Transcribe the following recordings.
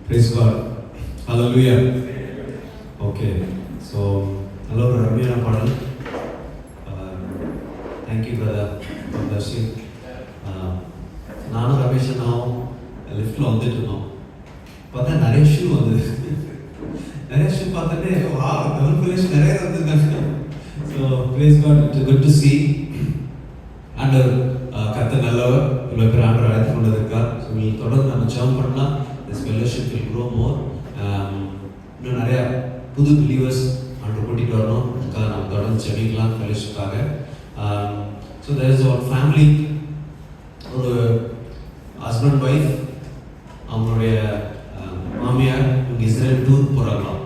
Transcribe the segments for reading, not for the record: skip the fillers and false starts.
Praise God. Hallelujah. Okay. So, hello, Ramya Padan. Thank you, brother. God bless you. நானும் ரமேஷனும் லிஃப்டில் வந்துட்டு இருந்தோம். பார்த்தா நிறைய ஷூ வந்தது. நிறைய ஷூ பார்த்துட்டு வா கல்குலேஷன் நிறைய வந்துருக்காங்க. So praise God, it's good to see. ஆண்டவர் கர்த்தர் நல்லவர், இவ்வளோ பேர் ஆண்டவர் அழைத்து கொண்டு இருக்கார். ஸோ நீ தொடர்ந்து நம்ம ஜெபம் பண்ணலாம். திஸ் ஃபெல்லோஷிப் வில் க்ரோ மோர். இன்னும் நிறையா புது பிலீவர்ஸ் ஆண்டவர் கூட்டிகிட்டு வரணும். அதுக்காக நம்ம தொடர்ந்து ஜெபிக்கலாம் ஃபெல்லோஷிப்பாக. ஸோ தேர் இஸ் ஒரு ஃபேமிலி, ஒரு ஹஸ்பண்ட் ஒய்ஃப், அவங்களுடைய மாமியார் இங்கே இஸ்ரேல் டூர் போகிறாங்களாம்.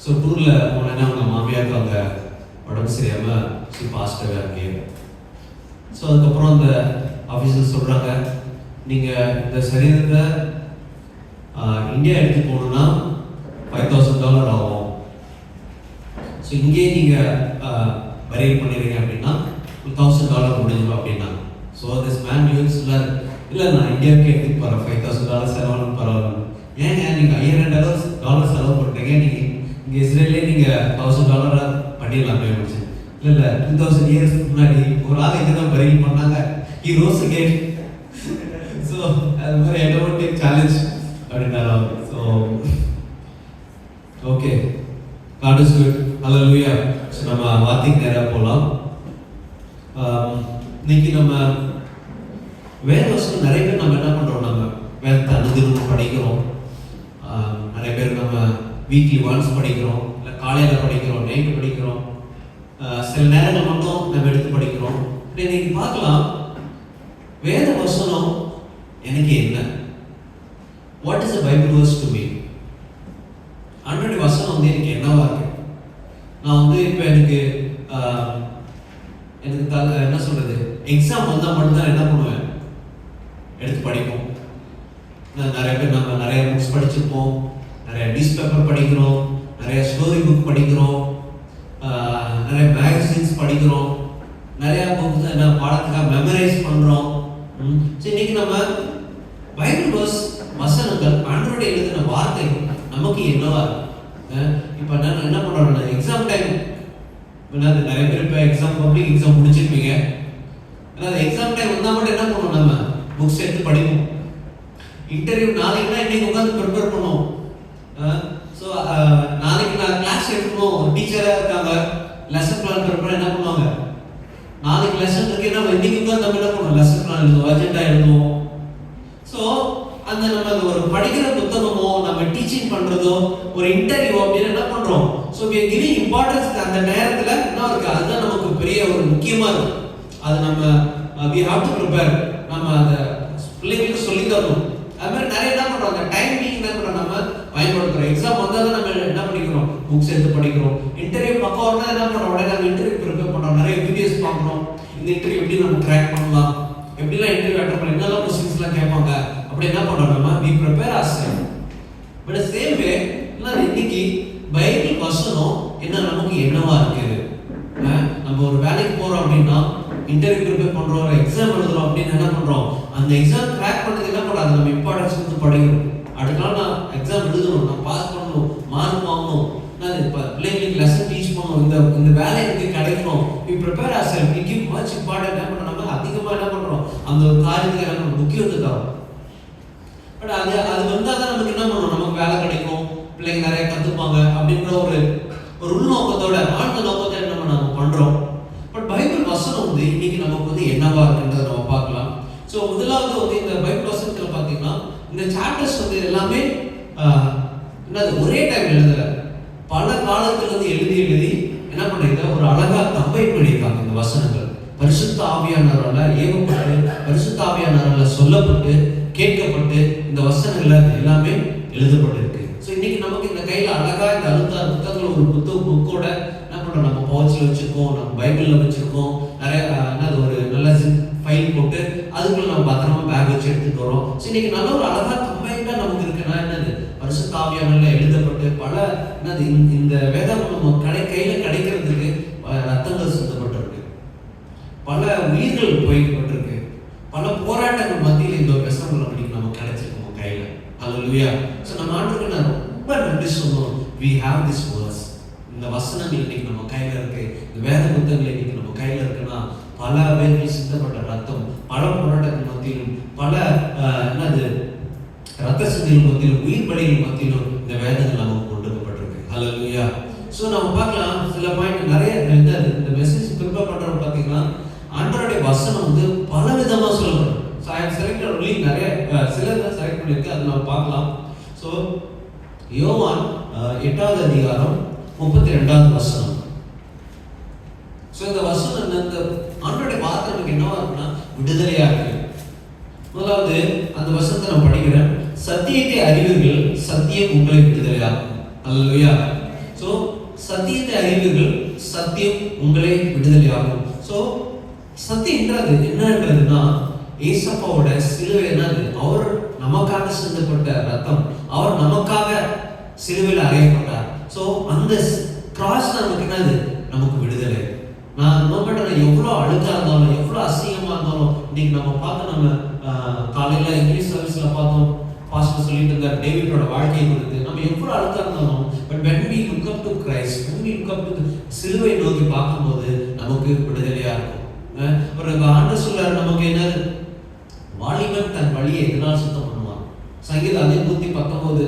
ஸோ டூரில் போனேன்னா அவங்க மாமியாருக்கு அவங்க உடம்பு சரியாமல் பாசிட்டிவாக இருக்கே. ஸோ அதுக்கப்புறம் அந்த ஆஃபீஸர் சொல்கிறாங்க, நீங்கள் இந்த சரீரத்தை இந்தியா எடுத்து போகணுன்னா $5,000 ஆகும். ஸோ இங்கேயே நீங்கள் பரியல் பண்ணிடுறீங்க அப்படின்னா $1,000 முடிஞ்சிடும் அப்படின்னா. ஸோ திஸ் மேன் யூஸ் இல்லை நான் இந்தியாவுக்கு எடுத்துகிட்டு போகிறேன், $5,000 செலவு பரவாயில்ல. ஏங்க நீங்கள் $500 செலவு பண்ணுறீங்க, நீங்கள் இங்கே இஸ்ரேலே நீங்கள் $1,000 பண்ணிடலாமே முடிச்சு. இல்லை 2000 இயர்ஸ்க்கு முன்னாடி ஒரு ஆள் இங்கே தான் பரியல் பண்ணாங்க. He rose again. ஸோ அது மாதிரி ஐ டோன்ட் டேக் சேலஞ்ச் அப்படின்னாரு. So okay, God is good. Hallelujah. So நம்ம வார்த்தைக்கு நேராக போகலாம். இன்னைக்கு நம்ம வேத வசனம் நிறைய பேர் நம்ம என்ன பண்ணுறோம், நம்ம வேதத்தை அனுதினம் படிக்கிறோம். நிறைய பேர் நம்ம வீக்லி ஒன்ஸ் படிக்கிறோம், இல்லை காலையில் படிக்கிறோம், நைட்டு படிக்கிறோம், சில நேரங்கள் மட்டும் நம்ம எடுத்து படிக்கிறோம். இன்னைக்கு பார்க்கலாம், வேத வசனம் எனக்கு என்ன, what is the Bible verse to me. ஆண்டவருடைய வசனம் வந்து எனக்கு என்னவா இருக்கு. நான் வந்து இப்போ எனக்கு என்ன சொல்றது, எக்ஸாம் வந்தால் மட்டும்தான் என்ன பண்ணுவேன், எடுத்து படிப்போம். நிறைய பேர் நம்ம நிறைய புக்ஸ் படிச்சிருப்போம், நிறைய நியூஸ் பேப்பர் படிக்கிறோம், நிறைய ஸ்டோரி புக் படிக்கிறோம், நிறைய மேகசின்ஸ் படிக்கிறோம், நிறைய புக்ஸ் என்ன பாடத்துக்காக மெமரைஸ் பண்ணுறோம். சரி, இன்னைக்கு நம்ம பைபிள் வேர்ஸ் வசனங்கள் ஆண்டவருடைய எழுதின வார்த்தை நமக்கு என்னவா இருக்கு. இப்போ என்ன பண்ணுறோம், எக்ஸாம் டைம் நிறைய பேர் இப்போ எக்ஸாம் பப்ளிக் எக்ஸாம் முடிச்சிருப்பீங்க. எக்ஸாம் டைம் வந்தால் மட்டும் என்ன பண்ணுவோம், நம்ம புக்ஸ் எடுத்து படிப்போம். இன்டர்வியூ நாளைக்குனா இன்னைக்கு உட்காந்து ப்ரிப்பேர் பண்ணுவோம். ஸோ நாளைக்கு நான் கிளாஸ் எடுக்கணும், டீச்சராக இருக்காங்க, லெசன் பிளான் ப்ரிப்பேர் என்ன பண்ணுவாங்க, நாளைக்கு லெசன் இருக்குன்னா இன்னைக்கு உட்காந்து நம்ம என்ன பண்ணுவோம், லெசன் பிளான் எழுதுவோம், அஜெண்டா எழுதுவோம். ஸோ அந்த நம்ம ஒரு படிக்கிற புத்தகமோ, நம்ம டீச்சிங் பண்ணுறதோ, ஒரு இன்டர்வியூ அப்படின்னு என்ன பண்ணுறோம். So we are giving importance அந்த நேரத்தில் என்ன இருக்குது, அதுதான் நமக்கு பெரிய ஒரு முக்கியமாக இருக்குது. அது நம்ம we have to prepare, நம்ம அதை பிள்ளைங்களுக்கு சொல்லி தரணும். அது மாதிரி நிறைய என்ன பண்ணுறோம், அந்த டைமிங் என்ன பண்ணுறோம், நம்ம பயன்படுத்துகிறோம். எக்ஸாம் வந்தால் தான் நம்ம என்ன பண்ணிக்கிறோம், புக்ஸ் எடுத்து படிக்கிறோம். இன்டர்வியூ பக்கம் வரணும் என்ன பண்ணுறோம், உடனே நம்ம இன்டர்வியூ ப்ரிப்பேர் பண்ணுறோம், நிறைய வீடியோஸ் பார்க்கணும். இந்த இன்டர்வியூ எப்படி நம்ம ட்ராக் பண்ணலாம், எப்படிலாம் இன்டர்வியூ அட்டன் பண்ணலாம், என்னெல்லாம் கொஸ்டின்ஸ்லாம் கேட்பாங்க, அப்படி என்ன பண்ணுறோம், நம்ம we prepare ourselves. But same way இன்னைக்கு பைபிள் வசனம் என்ன நமக்கு என்னவா இருக்குது. நம்ம ஒரு வேலைக்கு போகிறோம் அப்படின்னா, இன்டர்வியூ ப்ரிப்பேர் பண்ணுறோம், ஒரு எக்ஸாம் எழுதுறோம் அப்படின்னு என்ன பண்ணுறோம், அந்த எக்ஸாம் ட்ராக் பண்ணுறதுக்கு என்ன பண்ணுறோம், நம்ம இம்பார்ட்டன்ஸ் கொடுத்து படிக்கணும். அடுத்த நாள் நான் எக்ஸாம் எழுதணும், நான் பாஸ் பண்ணணும், மார்க் வாங்கணும், நான் இப்போ பிள்ளைங்களுக்கு லெசன் டீச் பண்ணணும், இந்த வேலை எனக்கு கிடைக்கணும். we prepare ourselves, we give much important. என்ன பண்ணுறோம், நம்ம அதிகமாக என்ன பண்ணுறோம், அந்த ஒரு காரியத்துக்கு நம்ம முக்கியத்துவத்தை தரோம். பட் அது வந்தால் தான் நமக்கு என்ன பண்ணுறோம், நமக்கு வேலை கிடைக்கும், பிள்ளைங்க நிறைய கற்றுப்பாங்க அப்படின்ற ஒரு உள்நோக்கத்தோட, ஆழ்ந்த நோக்கத்தோட நம்ம பண்ணுறோம். பட் பைபிள் வசனம் வந்து இன்னைக்கு நமக்கு வந்து என்னவா இருக்குன்றதை நம்ம பார்க்கலாம். ஸோ முதலாவது வந்து இந்த பைபிள் வசனத்தில் பார்த்தீங்கன்னா, இந்த சாப்டர்ஸ் வந்து எல்லாமே என்னது ஒரே டைம் எழுதலை, பல காலத்திலிருந்து எழுதி என்ன பண்ணிருக்க, ஒரு அழகா கம்பைன் பண்ணியிருக்காங்க. இந்த வசனங்கள் பரிசுத்த ஆவியானவரால் ஏவப்பட்டு, பரிசுத்த ஆவியானவரால் சொல்லப்பட்டு, கேட்கப்பட்டு, இந்த வசனங்கள் எல்லாமே எழுதப்பட்டிருக்கு. ஸோ இன்னைக்கு நமக்கு இந்த கையில் அழகா இந்த 66 புத்தகங்கள் ஒரு புக்கோட என்ன பண்ணுறோம், நம்ம பவுச்சில் வச்சுருக்கோம், நம்ம பைபிளில் வச்சுருக்கோம், நிறைய என்னது ஒரு நல்ல ஃபைல் போட்டு அதுக்குள்ள நம்ம பத்திரமா பேக் வச்சு எடுத்துட்டு வரோம். ஸோ இன்னைக்கு நல்ல ஒரு அழகா கம்பைண்டாக நமக்கு இருக்குன்னா என்னது, பரிசுத்த ஆவியானவரால் எழுதப்பட்டு பல என்னது இந்த வேதம் நம்ம கையில் கிடைக்கிறதுக்கு ரத்தங்கள் சிந்தப்பட்டிருக்கு, பல உயிர்கள் போய்பட்டிருக்கு, பல போராட்டங்கள் மத்தியில் இந்த வசனங்கள் நமக்கு கிடைச்சிருக்கு கையில். ஹல்லேலூயா. ஸோ நம்ம ஆண்டுக்கு நான் ரொம்ப நன்றி சொல்லணும். we have this verse. இந்த வசனங்கள் இன்னைக்கு நம்ம கையில இருக்கு, இந்த வேத புத்தகங்கள் இன்னைக்கு நம்ம கையில இருக்குன்னா பல பேர்கள் சிந்தப்பட்ட ரத்தம், பல போராட்டங்கள் மத்தியிலும், பல என்னது ரத்த சிந்தைகள் மத்தியிலும், உயிர் பலிகள் மத்தியிலும் இந்த வேதங்கள் நமக்கு கொடுக்கப்பட்டிருக்கு. ஹல்லேலூயா. ஸோ நம்ம பார்க்கலாம் சில பாயிண்ட் நிறைய இந்த மெசேஜ் ப்ரிப்பேர் பண்றோம். பார்த்தீங்கன்னா ஆண்டவருடைய வசனம் வந்து பல விதமாக சொல்லப்படும். So I have selected only நிறைய சிலர் செலக்ட் பண்ணியிருக்கு, அதை நம்ம பார்க்கலாம். ஸோ யோவான் 8வது அதிகாரம் 32வது வசனம். ஸோ இந்த வசனம் இந்த ஆண்டவருடைய வார்த்தை நமக்கு என்னவா இருக்குன்னா விடுதலையா இருக்கு. முதலாவது அந்த வசனத்தை நான் படிக்கிறேன். சத்தியத்தை அறிவீர்கள், சத்தியம் உங்களை விடுதலையாகும். அல்லேலூயா. ஸோ சத்தியத்தை அறிவீர்கள், சத்தியம் உங்களை விடுதலையாகும். ஸோ சத்தியன்றது என்னன்றதுன்னா ஏசப்பாவோட சிலுவை என்னது, அவர் நமக்காக சிந்தப்பட்ட ரத்தம், அவர் நமக்காக சிலுவையில் அறையப்பட்டார். ஸோ அந்த கிராஸ் நமக்கு என்னது, நமக்கு விடுதலை. நான் எவ்வளோ அழுக்கா இருந்தாலும், எவ்வளோ அசிங்கமாக இருந்தாலும், இன்னைக்கு நம்ம பார்த்து நம்ம காலையில் இங்கிலீஷ் சர்வீஸில் பார்த்தோம், பாஸ்டர் சொல்லிட்டு இருந்தார் டேவிடோட வாழ்க்கையை குறித்து. நம்ம எவ்வளோ அழுக்கா இருந்தாலும், but when we look up to Christ, when we look up to சிலுவை நோக்கி பார்க்கும்போது நமக்கு விடுதலையா இருக்கும். ஒரு ஆண்டவர் சொல்றாரு நமக்கு என்ன, வாலிபன் தன் வழியை எதனால் சுத்தம் பண்ணுவான். சங்கீதம் அதே 119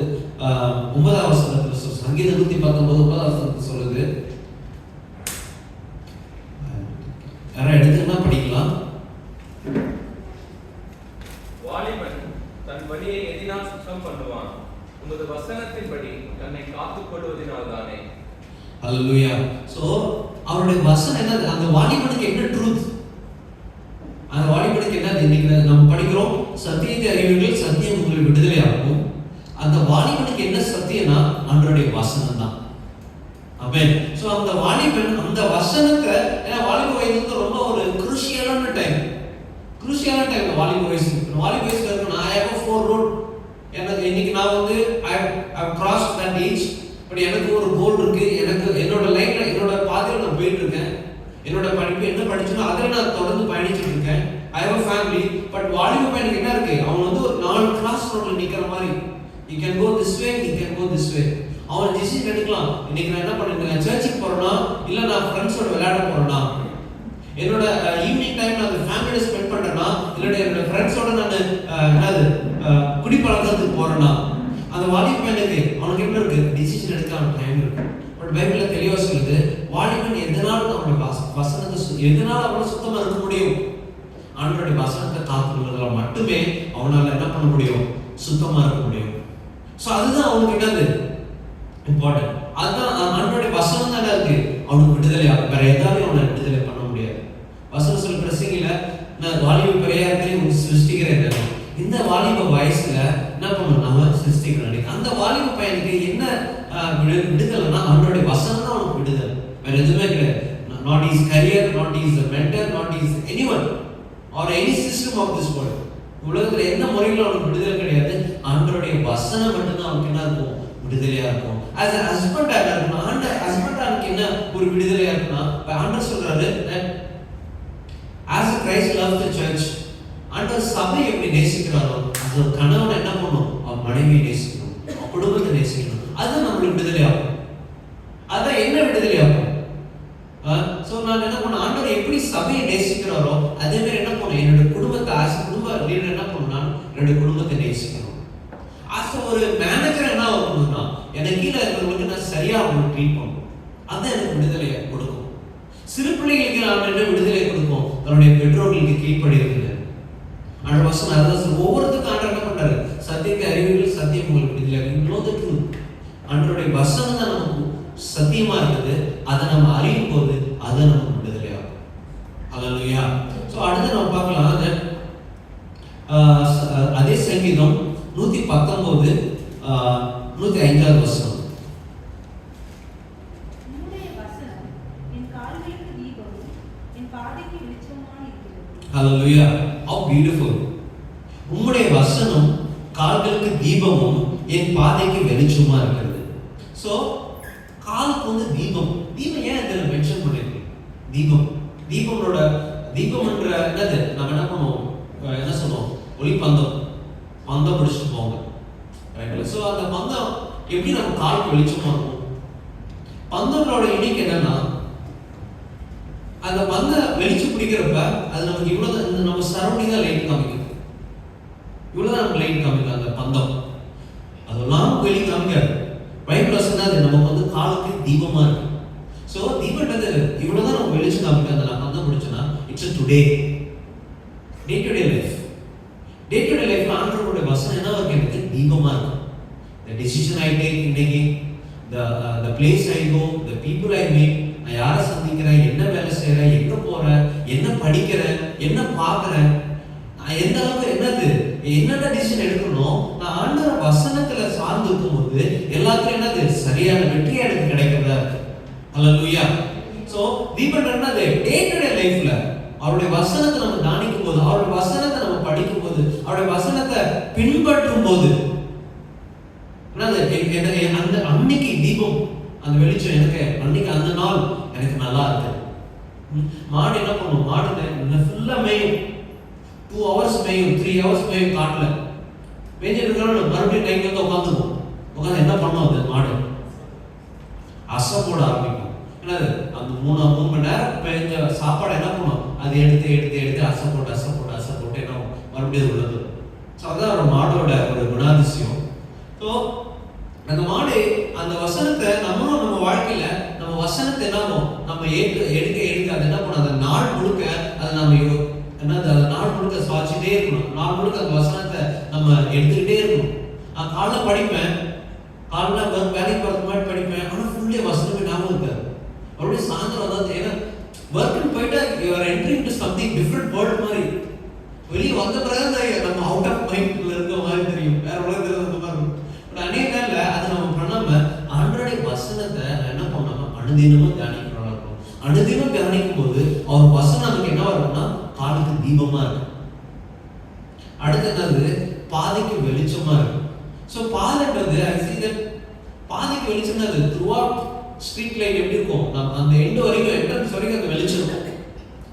9வது வசனத்துல சங்கீதம் 119 9வது வசனத்துல சொல்லுது. யாரா எடுத்துன்னா படிக்கலாம். வாலிபன் தன் வழியை எதினால் சுத்தம் பண்ணுவான், உமது வசனத்தின்படி தன்னை காத்துக் கொள்வதினால்தானே. ஹல்லேலூயா. சோ அவருடைய வசனம் என்னது, அந்த வாலிபனுக்கு என்ன ட்ரூத், அந்த வாலிபனுக்கு என்னது, இன்னைக்கு நம்ம படிக்கிறோம் சத்தியத்தை அறிவீர்கள், சத்தியம் உங்களை விடுதலையாகும். அந்த வாலிபனுக்கு என்ன சத்தியம்னா ஆண்டவருடைய வசனம் தான். ஆமென். சோ அந்த வாலிபன் அந்த வசனத்தை, ஏன்னா வாலிப வயசு ரொம்ப ஒரு குரூஷியலான டைம், வாலிப வயசு. வாலிப வயசுல இருக்கு நான் ஐ ஹேவ் 4 ரோட். எனக்கு இன்னைக்கு நான் வந்து ஐ கிராஸ் தட் ஏஜ். பட் எனக்கு ஒரு கோல் இருக்கு, எனக்கு என்னோட லைஃப்ல என்னோட பாதையில நான் போயிட்டு இருக்கேன். என்னோட படிப்பு என்ன படிச்சனோ அதில் நான் தொடர்ந்து பயணிச்சுட்டு இருக்கேன். I have a family. But வாலிப பையனுக்கு என்ன இருக்கு, அவன் வந்து ஒரு 4 கிராஸ் ரோட்ல நிக்கிற மாதிரி. he can go this way, he can go this way. அவன் டிசிஷன் எடுக்கலாம். இன்னைக்கு நான் என்ன பண்ணிருக்கேன், சர்ச்சுக்கு போறேனா இல்ல நான் ஃப்ரெண்ட்ஸோட விளையாட போறேனா, என்னோட ஈவினிங் டைம் நான் ஃபேமிலியோட ஸ்பெண்ட் பண்றேனா இல்ல என்னோட ஃப்ரெண்ட்ஸோட நான் என்னது குடிப்பழக்கத்துக்கு போறேனா. அந்த வாலிபனுக்கு அவனுக்கு என்ன இருக்கு, டிசிஷன் எடுக்க அவனுக்கு டைம் இருக்கு. பட் பைபிள்ல தெளிவா சொல்லுது, வாலிபன் எதனால அவனோட வசனத்தை எதனால அவனால சுத்தமா இருக்க முடியும், ஆண்டவருடைய வசனத்தை காத்துக்கொள்வதால மட்டுமே அவனால என்ன பண்ண முடியும், சுத்தமா இருக்க முடியும். சோ அதுதான் அவனுக்கு என்னது இம்பார்ட்டன்ட். அதுதான் ஆண்டவருடைய வசனம் தான் இருக்கு அவனுக்கு விடுதலையா, வேற எதாலையும் அவனை விடுதலை பண்ண முடியாது. வசனம் சொல்ற பிரசங்கில நான் வாலிப பிறையாத்திலே உன் சிருஷ்டிக்கிறேன். இந்த வாலிப வயசுல என்ன பண்ணணும், நாம சிருஷ்டிக்கிறோம். அந்த வாலிப பையனுக்கு என்ன விடுதலைன்னா ஆண்டவருடைய வசனம் தான் அவனுக்கு விடுதலை, வேற எதுவுமே கிடையாது. Not is career, not is mentor, not is anyone or any system of this world. உலகத்துல எந்த முறையில அவனுக்கு விடுதலை கிடையாது, ஆண்டவருடைய வசனம் மட்டும்தான் அவனுக்கு என்ன இருக்கும், விடுதலையா இருக்கும். as a husband இருக்கணும், ஹஸ்பண்டானுக்கு என்ன ஒரு விடுதலையா இருக்குன்னா, ஆண்டவர் சொல்றாரு as Christ loves the church, ஆண்டவர் சபை எப்படி நேசிக்கிறாரோ அது கணவன் என்ன பண்ணும், அவன் மனைவியை நேசிக்கணும், அவன் குடும்பத்தை நேசிக்கணும். அது நம்மளுக்கு விடுதலையாகும். அதான் என்ன விடுதலையாகும். சோ நான் என்ன பண்ண, ஆண்டவர் எப்படி சபையை நேசிக்கிறாரோ அதே மாதிரி என்ன பண்ணும், என்னோட குடும்பத்தை குடும்ப லீடர் என்ன பண்ணணும், என்னோட குடும்பத்தை நேசிக்கணும். ஒரு மேனேஜர் என்ன ஆகணும்னா எனக்கு கீழே இருக்கிறவங்களுக்கு நான் சரியா அவங்களுக்கு ட்ரீட் பண்ணணும். அதான் எனக்கு விடுதலையை கொடுக்கும். சிறு பிள்ளைகளுக்கு நான் என்ன விடுதலை கொடுக்கும், தன்னுடைய பெற்றோர்களுக்கு கீழ்ப்படிகிறது. அந்த வசனம் அதான் ஒவ்வொருத்துக்கும் ஆண்டவர் என்ன பண்றாரு, சத்தியத்தை அறிவீர்கள், சத்தியம் உங்களுக்கு விடுதலை. ஆண்டவருடைய வசனம் தான் நமக்கு சத்தியமா இருக்குது. அதை நம்ம அறியும் போது அதை நமக்கு விடுதலையாகும். ஹல்லேலூயா. சோ அடுத்து நம்ம பார்க்கலாம் அதே சங்கீதம் 119 105வது வசனம். Hallelujah. How beautiful. உம்முடைய வசனம் கால்களுக்கு தீபமும் என் பாதைக்கு வெளிச்சமா இருக்கிறது. சோ காலுக்கு வந்து தீபம். தீபம் ஏன் இதுல மென்ஷன் பண்ணிருக்கு? தீபம்ன்ற என்னது, நம்ம என்ன பண்ணுவோம், என்ன சொல்லுவோம், ஒளிப்பந்தம், பந்தம் பிடிச்சிட்டு போங்க. ஸோ அந்த பந்தம் எப்படி நம்ம காலுக்கு வெளிச்சமா இருக்கும்? பந்தங்களோட இன்னைக்கு என்னன்னா, அந்த பந்த வெளிச்சம் பிடிக்கிறப்ப அது நமக்கு இவ்வளவு நம்ம சரௌண்டிங்கா லைட் காமிக்கும். இவ்வளவுதான் நமக்கு லைட் காமிக்கும் அந்த பந்தம். அதெல்லாம் வெளி காமிக்காது. பைபிள் வசனம் அது நமக்கு வந்து காலுக்கு தீபமா இருக்கு. ஸோ தீபன்றது இவ்வளவுதான் நம்ம வெளிச்சம் காமிக்கும். அந்த நான் பந்தம் பிடிச்சோன்னா it's today day to day life. Day to day லைஃப்ல ஆண்டவருடைய வசனம் என்ன இருக்கு? எனக்கு தீபமா இருக்கு. The decision I take இன்னைக்கு, the place I go, the people I meet, நான் யாரை சந்திக்கிறேன், என்ன வேலை செய்யறேன், எங்க போறேன், என்ன படிக்கிறேன், என்ன பார்க்கறேன், நான் எந்த அளவுக்கு என்னென்ன டிசிஷன் எடுக்கணும், நான் ஆண்டவர் வசனத்துல சார்ந்து இருக்கும்போது எல்லாத்துலயும் என்னது சரியான வெற்றி எனக்கு கிடைக்கிறதா இருக்கு. ஹல்லேலூயா. சோ தீபன் என்னது? டே டு டே லைஃப்ல அவருடைய வசனத்தை நம்ம தியானிக்கும் போது, அவருடைய வசனத்தை நம்ம படிக்கும் போது, அவருடைய வசனத்தை பின்பற்றும் போது அந்த அன்னைக்கு தீபம், அந்த வெளிச்சம் எனக்கு அன்னைக்கு அந்த நாள் எனக்கு நல்லா இருக்கு. மாடு என்ன பண்ணும்? மாடு ஃபுல்லா மேயும், 2 hours மேயும், 3 hours மேயும் காட்டுல மேய்ஞ்சிட்டு இருக்கிறோம். மறுபடியும் நைட் வந்து உட்காந்து என்ன பண்ணும்? அது மாடு அசை போட ஆரம்பிக்கும். என்னது? அந்த 3 மணி நேரம் மேய்ஞ்ச சாப்பாடு என்ன பண்ணும்? அது எடுத்து அசை போட்டு என்ன மறுபடியும் உள்ளது. ஸோ அதான் ஒரு மாடோட ஒரு குணாதிசயம். ஸோ அந்த மாடு அந்த வசனத்தை நம்ம வாழ்க்கையில நம்ம வசனத்தை நம்ம எடுக்க அது என்ன பண்ணும்? அந்த நாள் முழுக்க அதை நம்ம அந்த நாள் முழுக்க சுவாச்சிட்டே இருக்கணும். நாள் முழுக்க அந்த வசனத்தை நம்ம எடுத்துக்கிட்டே இருக்கணும். நான் காலைல படிப்பேன், காலைல வேலைக்கு போகிறதுக்கு முன்னாடி படிப்பேன், ஆனால் ஃபுல்லே வசனமே ஞாபகம் இருக்காது. மறுபடியும் சாயந்தரம் தான் ஏன்னா ஒர்க்குன்னு போயிட்டா you are entering to something different world மாதிரி. வெளியே வந்த பிறகு நம்ம அவுட் ஆஃப் மைண்ட்ல இருக்க மாதிரி தெரியும், வேற உலகத்துல இருந்த மாதிரி இருக்கும். பட் அநேக நேரத்துல அதை நம்ம பண்ணாம ஆண்டவருடைய வசனத்தை என்ன பண்ணாம அனுதினமும் தியானிக்கிறோம் இருக்கும். அனுதினம் தியானிக்கும் போது அவர் வசனம் நமக்கு என்னவா இருக்கும்னா காலுக்கு தீபமா இருக்கும். அடுத்தது பாதைக்கு வெளிச்சமா இருக்கும். ஸோ பாதைன்றது பாதைக்கு வெளிச்சம்னா அது த்ரூ அவுட் ஸ்ட்ரீட் லைட் எப்படி இருக்கும்? அந்த எண்டு வரைக்கும் என்ட்ரன்ஸ் வரைக்கும் அந்த வெளிச்சம் இருக்கும்.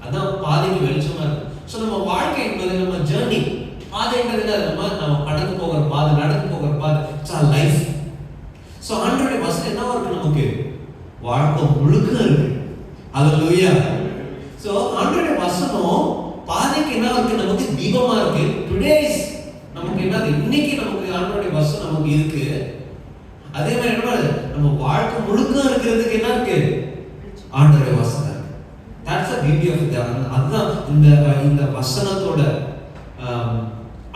அதான் பாதைக்கு வெளிச்சமா இருக்கும். ஸோ நம்ம வாழ்க்கை என்பது நம்ம ஜேர்னி. பாதைன்றது நம்ம கடந்து போகிற பாதை, நடந்து போகிற பாதை. It's R life. ஸோ ஆண்டவருடைய வசனம் என்னவா இருக்கு? நமக்கு வாழ்க்கை முழுக்க இருக்கு. ஹல்லேலூயா. ஸோ ஆண்டவருடைய வசனம் பாதைக்கு என்ன இருக்கு? நமக்கு தீபமா இருக்கு. டுடேஸ் நமக்கு என்னது? இன்னைக்கு நமக்கு ஆண்டவருடைய வசனம் நமக்கு இருக்கு. அதே மாதிரி என்ன நம்ம வாழ்க்கை முழுக்க இருக்கிறதுக்கு என்ன இருக்கு? ஆண்டவருடைய வசனம். That's the beauty of the அதுதான் இந்த வசனத்தோட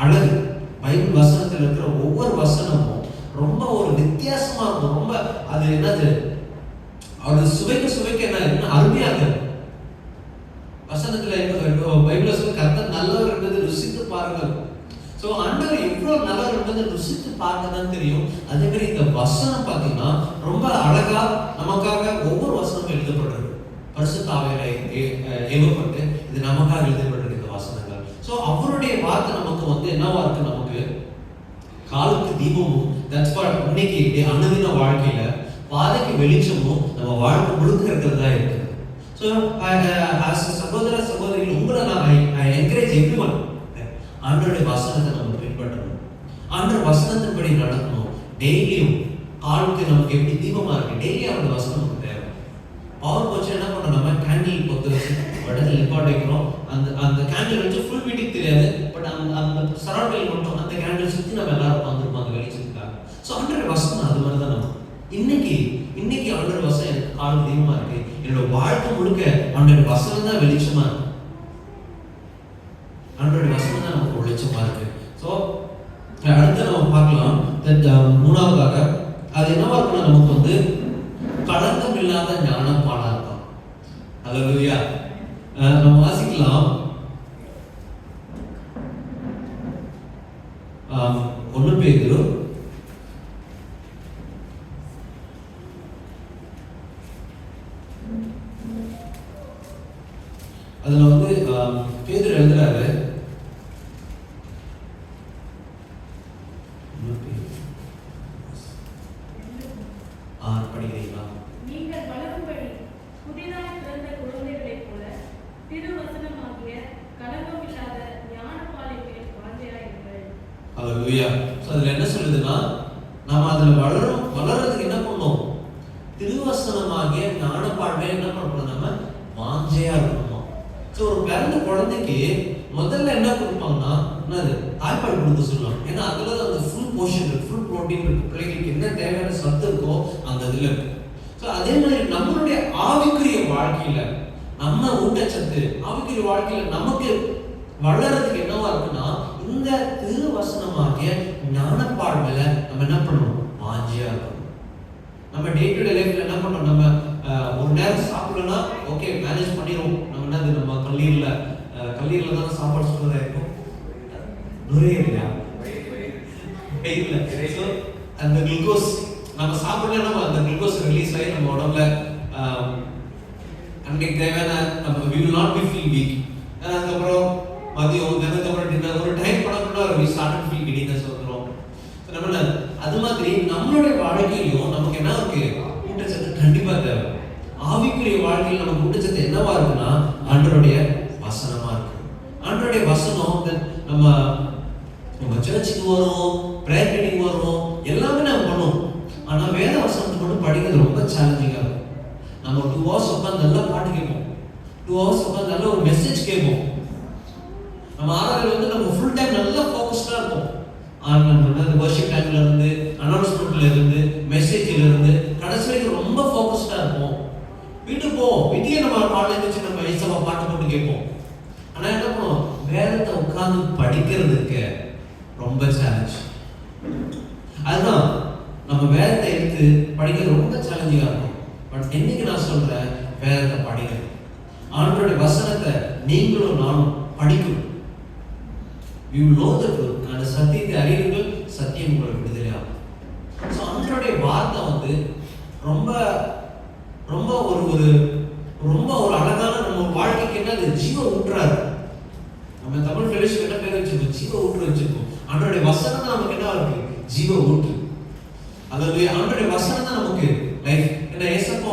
அழகு. பைபிள் வசனத்தில் இருக்கிற ஒவ்வொரு வசனமும் ரொம்ப ஒரு வித்தியாசமா இருக்கும். ரொம்ப அது என்னது? அது சுவைக்க என்ன அருமையா இருக்கு. வசனத்துல பைபிள் வசனம் கர்த்தர் நல்லவர் என்பதை ருசித்து பாருங்கள். ஸோ ஆண்டவர் எவ்வளவு நல்லவர் என்பதை ருசித்து பார்க்க தான் தெரியும். அதே மாதிரி இந்த வசனம் பார்த்தீங்கன்னா ரொம்ப அழகா நமக்காக ஒவ்வொரு வசனமும் எழுதப்படுறது. பரிசுத்த ஆவியானவரால் ஏவப்பட்டு இது நமக்காக எழுதப்பட்டிருக்கிற இந்த வசனங்கள். ஸோ அவருடைய வார்த்தை நமக்கு என்னவா இருக்கு? நமக்கு காலுக்கு தீபமும், தட்ஸ் வாட் இன்னைக்கு அனுதின வாழ்க்கையில பாதைக்கு வெளிச்சமும் நம்ம வாழ்க்கை முழுக்க இருக்கிறதா இருக்குது. ஸோ சகோதர சகோதரிகள் உங்களை நான் என்கரேஜ் எவ்ரிவன், ஆண்டவருடைய வசனத்தை நம்ம பின்பற்றணும். ஆண்டவர் வசனத்தின்படி நடக்கணும். டெய்லியும் காலுக்கு நமக்கு எப்படி தீபமா இருக்கு, டெய்லியும் அவருடைய வசனம் நமக்கு தேவை. பவர் போச்சு என்ன பண்ணோம்? நம்ம கேண்டில் பொறுத்த வச்சு இடத்துல நிப்பாட் வைக்கிறோம். அந்த கேண்டில் வச்சு ஃபுல் வீட்டுக்கு தெரியாது, பட் அந்த சரௌண்டிங் மட்டும் அந்த கேண்டில் சுற்றி நம்ம எல்லாரும் உட்காந்துருப்போம் அந்த வெளிச்சத்துக்காக. ஸோ ஆண்டவருடைய வசனம் அது மாதிரி தான் நம்ம இன்னைக்கு ஆண்டவருடைய வசனம் எனக்கு காலுக்கு தீபமா இருக்கு. என்னோட வாழ்க்கை முழுக்க ஆண்டவருடைய வசனம் தான் வெளிச்சமா இருக்கு. ஆண்டவருடைய வசனம் தான் நமக்கு வெளிச்சமா இருக்கு. ஸோ அடுத்து நம்ம பார்க்கலாம். மூணாவதாக அது என்னவா இருக்குன்னா நமக்கு களங்கம் இல்லாத ஞானப்பாடா இருக்கும். ஹல்லேலூயா. நம்ம வாசிக்கலாம் 1 பேதுரு அதுல பேதுரு எழுதுறாரு, படிக்கிறீங்களா? நீங்கள் வளரும்படி புதிதாக பிறந்த குழந்தைகளைப் போல திருவசனமாகிய களங்கமில்லாத ஞானப்பாலின் மேல் வாஞ்சையாயிருங்கள். ஹalleluya. ஸோ அதில் என்ன சொல்லுதுன்னா, நம்ம அதில் வளர்றதுக்கு என்ன பண்ணணும்? திருவசனமாகிய ஞானப்பாடமே என்ன பண்ணணும்? நம்ம வாஞ்சையா இருக்கணுமா. ஸோ ஒரு பிறந்த குழந்தைக்கு முதல்ல என்ன கொடுப்பாங்கன்னா, என்னது தாய்ப்பால் கொடுக்க சொல்லலாம். ஏன்னா அதில் அந்த ஃபுல் போர்ஷன் இருக்கு, ஃபுல் ப்ரோட்டீன் இருக்கு, பிள்ளைகளுக்கு என்ன தேவையான சத்து இருக்கோ அந்த இதில் இருக்கு. ஸோ அதே மாதிரி நம்மளுடைய ஆவிக்குரிய வாழ்க்கையில நம்ம ஊட்டச்சத்து ஆவிக்குரிய வாழ்க்கையில நமக்கு வளர்றதுக்கு என்னவா இருக்குன்னா, இந்த திருவசனமாகிய ஞானப்பாடல நம்ம என்ன பண்ணணும்? வாஞ்சியா இருக்கணும். நம்ம டே டு டே லைஃப்ல என்ன பண்றோம்? நம்ம ஒரு நேரம் சாப்பிடலன்னா ஓகே மேனேஜ் பண்ணிடுவோம். நம்ம என்னது நம்ம கல்லீரல தான் சாப்பாடு சொல்றதா இருக்கும். நுரையீரலா வயிறுல. ஸோ அந்த குளுக்கோஸ் நம்ம சாப்பிடலன்னா அந்த குளுக்கோஸ் ரிலீஸ் ஆகி நம்ம உடம்புல அன்னைக்கு தேவையான நம்ம we will not be feel weak. அதுக்கப்புறம் மதியம் தினத்தப்புறம் டின்னர் ஒரு time பண்ணக்கூட we started feel giddiness வந்துடும். நம்ம அது மாதிரி நம்மளுடைய வாழ்க்கையிலும் நமக்கு என்ன இருக்கு? ஊட்டச்சத்து கண்டிப்பா தேவை. ஆவிக்குரிய வாழ்க்கையில் நமக்கு ஊட்டச்சத்து என்னவா இருக்குன்னா, ஆண்டவருடைய வசனமா இருக்கு. ஆண்டவருடைய வசனம் நம்ம சர்ச்சுக்கு வரோம், பிரேயர் மீட்டிங் வரோம், எல்லாமே நம்ம பண்ணுவோம். ஆனா வேத வசனத்தை மட்டும் படிக்கிறது ரொம்ப சேலஞ்சிங்கா இருக்கும். நம்ம 2 hours உட்காந்து நல்லா பாட்டு கேட்போம், 2 hours உட்காந்து நல்ல ஒரு மெசேஜ் கேட்போம். நம்ம ஆராதனை நம்ம ஃபுல் டைம் நல்லா ஃபோக்கஸ்டா இருப்போம். வர்ஷிப் டைம்ல இருந்து, அனௌன்ஸ்மெண்ட்ல இருந்து, மெசேஜ்ல இருந்து கடைசி வரைக்கும் ரொம்ப ஃபோக்கஸ்டா இருப்போம். வீட்டுக்கே நம்ம பாடல வச்சு நம்ம இசைவா பாட்டு போட்டு கேட்போம். ஆனா என்ன பண்ணுவோம்? வேதத்தை உட்கார்ந்து படிக்கிறதுக்கு ரொம்ப சேலஞ்ச். அதுதான் நம்ம வேதத்தை எடுத்து படிக்கிறது ரொம்ப சேலஞ்சிங்கா இருக்கும். பட் இன்னைக்கு நான் சொல்றேன், வேதத்தை படிங்க. ஆண்டவருடைய வசனத்தை நீங்களும் நானும் படிக்கணும். You know the truth. அந்த சத்தியத்தை அறிவீர்கள், சத்தியம் உங்களை விடுதலையாகும். ஸோ ஆண்டவருடைய வார்த்தை ரொம்ப ரொம்ப ஒரு அழகான நம்ம வாழ்க்கைக்கு என்னது? ஜீவ ஊற்றாரு. நம்ம தமிழ் ஃபெலோஷிப் என்ன பேர் வச்சிருக்கோம்? ஜீவ ஊற்று வச்சிருக்கோம். ஆண்டவருடைய வசனம் தான் நமக்கு என்ன இருக்கு? ஜீவ ஊற்று. அதாவது ஆண்டவருடைய வசனம் தான் நமக்கு லைஃப். ஏன்னா ஏசப்பா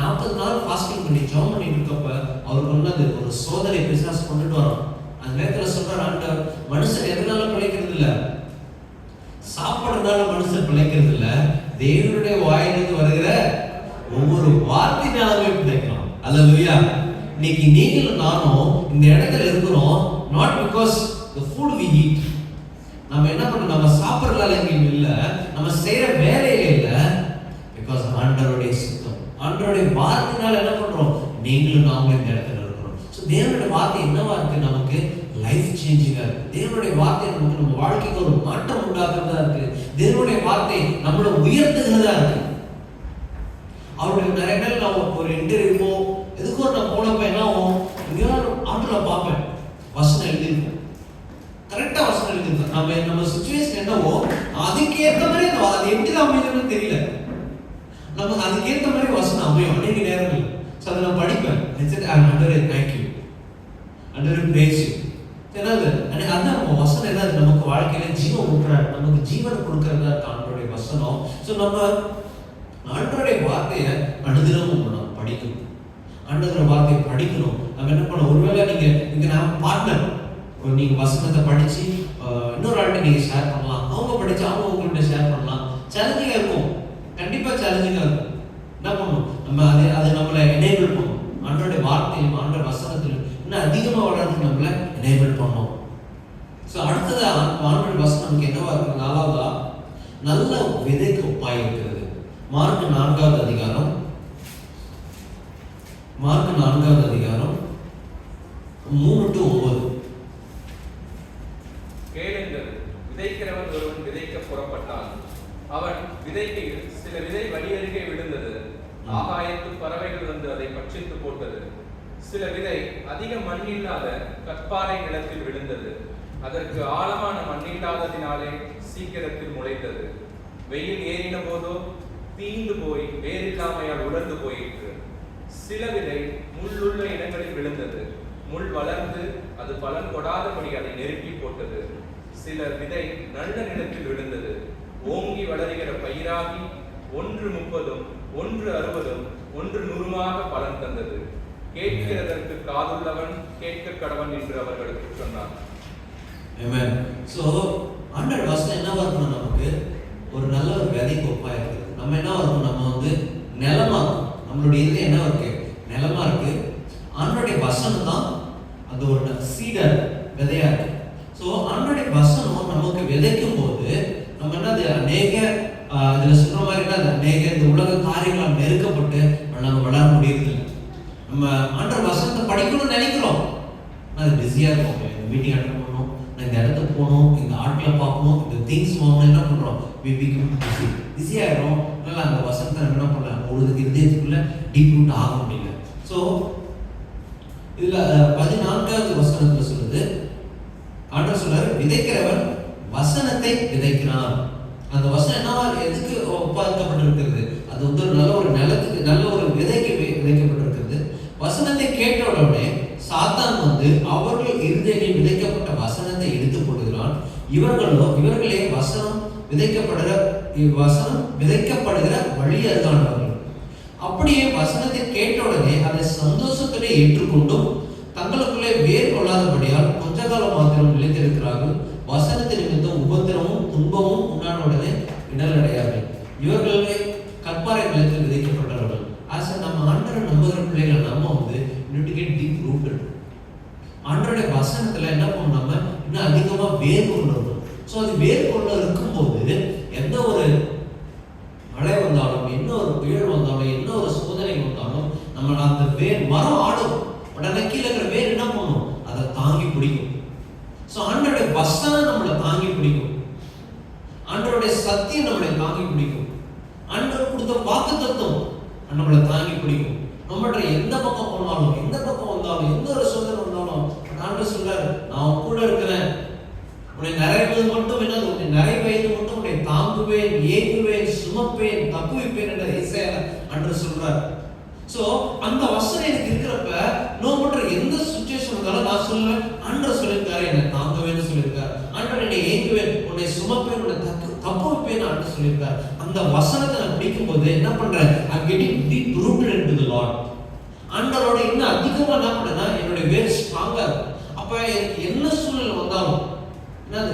40 நாள் ஃபாஸ்டிங் பண்ணி ஜெபம் பண்ணிட்டு இருக்கப்ப அவருக்கு ஒரு சோதனை பிசாசு கொண்டுட்டு வரோம். அந்த நேரத்துல சொல்றாரு ஆண்டவர், மனுஷன் எதனால பிழைக்கிறது இல்ல? சாப்பிடுறதுனால மனுஷன் பிழைக்கிறது இல்ல, தேவனுடைய வாயிலிருந்து வருகிற ஒவ்வொரு வார்த்தையினாலுமே பிழைக்கிறோம். அல்லேலூயா. இன்னைக்கு நீங்களும் நானும் இந்த இடத்துல இருக்கிறோம், not because the food we eat. நம்ம என்ன பண்றோம்? நம்ம சாப்பிடுறதால எங்கேயும் இல்ல, நம்ம செய்யற வேலையில இல்ல, பிகாஸ் ஆண்டவருடைய சித்தம், ஆண்டவருடைய வார்த்தையினால என்ன பண்றோம்? நீங்களும் நாமளும் இந்த இடத்துல இருக்கிறோம். ஸோ தேவனுடைய வார்த்தை என்னவா இருக்கு? நமக்கு லைஃப் சேஞ்சிங்கா இருக்கு. தேவனுடைய வார்த்தை நமக்கு நம்ம வாழ்க்கைக்கு ஒரு மாற்றம் உண்டாக்குறதா இருக்கு. தேவனுடைய வார்த்தை நம்மளை உயர்த்துகிறதா இருக்கு. அவருடைய நிறைய நேரம் நான் ஒரு இன்டர்வியூவோ எதுக்கோ நான் போனப்ப என்ன ஆகும்? எங்கேயாவது ஆட்டோல பார்ப்பேன், வசனம் எழுதியிருக்கோம், கரெக்டா வசனம் எழுதியிருக்கோம். நம்ம சுச்சுவேஷன் என்னவோ அதுக்கேற்ற மாதிரி அது எப்படி அமையுதுன்னு தெரியல, நமக்கு அதுக்கேற்ற மாதிரி வசனம் அமையும் அநேக நேரங்கள். ஸோ அதை நான் படிப்பேன். ஆண்டவரே தேங்க்யூ, ஆண்டவரே பிரேஸ் யூ. என்னது அதான் நம்ம வசனம் என்னது? நமக்கு வாழ்க்கையில ஜீவன் ஊட்டுறாரு, நமக்கு ஜீவனை கொடுக்கறதா இருக்கு ஆண்டவருடைய வசனம். ஸோ நம்ம ஆண்டவருடைய வார்த்தையை அனுதினமும் நம்ம படிக்கணும். ஆண்டவருடைய வார்த்தையை படிக்கணும். நம்ம என்ன பண்ணணும்? ஒருவேளை நீங்க நான் பார்ட்னர், நீங்க வசனத்தை படிச்சு இன்னொரு ஆள்கிட்ட நீங்க ஷேர் பண்ணலாம், அவங்க படிச்சு அவங்க உங்கள்கிட்ட ஷேர் பண்ணலாம். சேலஞ்சிங்கா இருக்கும், கண்டிப்பா சேலஞ்சிங்கா இருக்கும். என்ன பண்ணணும்? நம்ம அதை நம்மளை எனேபிள் பண்ணணும். ஆண்டவருடைய வார்த்தையிலும் ஆண்டவருடைய வசனத்திலும் இன்னும் அதிகமா வளர்ந்து நம்மளை எனேபிள் பண்ணணும். ஸோ அடுத்தது ஆண்டவருடைய வசனம் நமக்கு என்னவா இருக்கு? 4வதா நல்ல விதைக்கு ஒப்பாய் இருக்கிறது. மார்க் 4வது அதிகாரம் 3-9. கேளுங்கள், விதைக்கிறவன் ஒருவன் விதைக்க புறப்பட்டான். அவன் விதைக்கையில் சில விதை வழியருகே விழுந்தது. ஆகாயத்து பறவைகள் வந்து அதை பட்சித்து போட்டது. சில விதை அதிக மண் இல்லாத கற்பாறை நிலத்தில் விழுந்தது. அதற்கு ஆழமான மண் இல்லாததினாலே சீக்கிரத்தில் முளைத்தது. வெயில் ஏறின போதோ தீந்து போய் வேறில்லாமையால் உலர்ந்து போயிற்று. சில விதை முள்ளுள்ள இடங்களில் விழுந்தது. முள் வளர்ந்து அது பலன் கொடாதபடி அதை நெருக்கி போட்டது. சில விதை நல்ல நிலத்தில் விழுந்தது. ஓங்கி வளருகிற பயிராகி 1 30, 1 60, 100 பலன் தந்தது. கேட்கிறதற்கு காதுள்ளவன் கேட்க கடவன் என்று அவர்களுக்கு சொன்னார். ஆமென். ஸோ ஆண்டவர் வசனம் என்னவா இருக்கணும்? நமக்கு ஒரு நல்ல ஒரு விதைக்கு ஒப்பா இருக்குது. நம்ம என்ன இருக்கணும்? நம்ம வந்து நிலமா இருக்கும். நம்மளுடைய இது என்ன இருக்கு? நிலமா இருக்கு. ஆண்டவருடைய வசனம் தான் அது ஒரு சீடர் விதையா இருக்கு. ஸோ ஆண்டவருடைய வசனம் நமக்கு விதைக்கும் போது நம்ம என்னது அநேக இதுல சொல்ற மாதிரி என்ன அநேக இந்த உலக காரியங்களால் நெருக்கப்பட்டு நம்ம வளர முடியறதில்லை. நம்ம ஆண்டவர் வசனத்தை படிக்கணும்னு நினைக்கிறோம், அது பிஸியா இருக்கும். இந்த மீட்டிங் அட்டன் பண்ணணும், நான் இந்த இடத்துக்கு போகணும், இந்த ஆட்களை பார்க்கணும், இந்த திங்ஸ் வாங்கணும், என்ன பண்றோம்? பிஸி ஆயிடும். அதனால அந்த வசனத்தை நம்ம என்ன பண்ணலாம்? ஒரு இதயத்துக்குள்ள டீப் ரூட் ஆக முடியல. ஸோ இதுல 14வது வசனத்துல சொல்லுது, ஆண்டவர் சொல்றாரு, விதைக்கிறவன் வசனத்தை விதைக்கிறான். அந்த வசனம் என்னவா எதுக்கு ஒப்பாக்கப்பட்டிருக்கிறது? அது வந்து ஒரு நல்ல ஒரு நிலத்துக்கு, நல்ல ஒரு விதைக்கு விதைக்கப்பட்டிருக்கிறது. வசனத்தை கேட்ட உடனே சாத்தான் வந்து அவர்கள் இருதயங்களில் விதைக்கப்பட்ட வசனத்தை எடுத்து போடுகிறான். இவர்களே வசனம் விதைக்கப்படுகிற வழி அருகானவர்கள். அப்படியே வசனத்தை கேட்ட உடனே அதை சந்தோஷத்திலே ஏற்றுக்கொண்டும் தங்களுக்குள்ளே வேர் கொள்ளாதபடியால் கொஞ்ச காலம் மாத்திரம் நிலைத்திருக்கிறார்கள். வசனத்தின் நிமித்தம் உபத்திரமும் துன்பமும் உண்டான உடனே இடல் அடையார்கள். இவர்களே கற்பாறை நிலத்தில் விதைக்கப்பட்டவர்கள். நம்ம ஆண்டவரை நம்புகிற பிள்ளைகள் நம்ம வந்து டீப் ரூட்டட். ஆண்டவருடைய வசனத்துல என்ன பண்ணணும்? நம்ம இன்னும் அதிகமா வேர் கொள்ளணும். ஸோ அது வேர் கொள்ள இருக்கும்போது எந்த ஒரு மழை வந்தாலும், என்ன ஒரு புயல் வந்தாலும், என்ன ஒரு சோதனை வந்தாலும் நம்ம அந்த வேர் மரம் ஆடும், உடனே கீழே இருக்கிற வேர் என்ன பண்ணும்? அதை தாங்கி பிடிக்கும். ஸோ ஆண்டவருடைய வசனம் நம்மளை தாங்கி பிடிக்கும். ஆண்டவருடைய சத்தியம் நம்மளை தாங்கி பிடிக்கும். ஆண்டவர் கொடுத்த வாக்குத்தத்தம் நம்மளை தாங்கி பிடிக்கும். நம்மள எந்த பக்கம் போனாலும், எந்த பக்கம் வந்தாலும், எந்த ஒரு சோதனை வந்தாலும் ஆண்டவர் சொல்றாரு, நான் கூட இருக்கிறேன். உன்னை நிறைவது மட்டும் என்னது? உன்னை நிறைவேது மட்டும் உன்னை தாங்குவேன், ஏங்குவேன், சுமப்பேன், தப்புவிப்பேன் என்ற இசையில ஆண்டவர் சொல்றாரு. சோ அந்த வசனம் எனக்கு இருக்கிறப்ப நோ பண்ற எந்த சிச்சுவேஷன் வந்தாலும் நான் சொல்லுவேன், ஆண்டவர் சொல்லியிருக்காரு என்னை தாங்குவேன்னு சொல்லியிருக்காரு, ஆண்டவர் என்னை ஏங்குவேன், உன்னை சுமப்பேன், உன்னை தப்புவிப்பேன் ஆண்டவர் சொல்லியிருக்காரு. அந்த வசனத்தை நான் பிடிக்கும் போது என்ன பண்றேன்? I'm getting deep rooted into the Lord. ஆண்டவரோட இன்னும் அதிகமா என்ன பண்ணேன்னா என்னுடைய வேர் ஸ்ட்ராங்கா இருக்கும். அப்ப எனக்கு என்ன சூழ்நிலை வந்தாலும், என்னது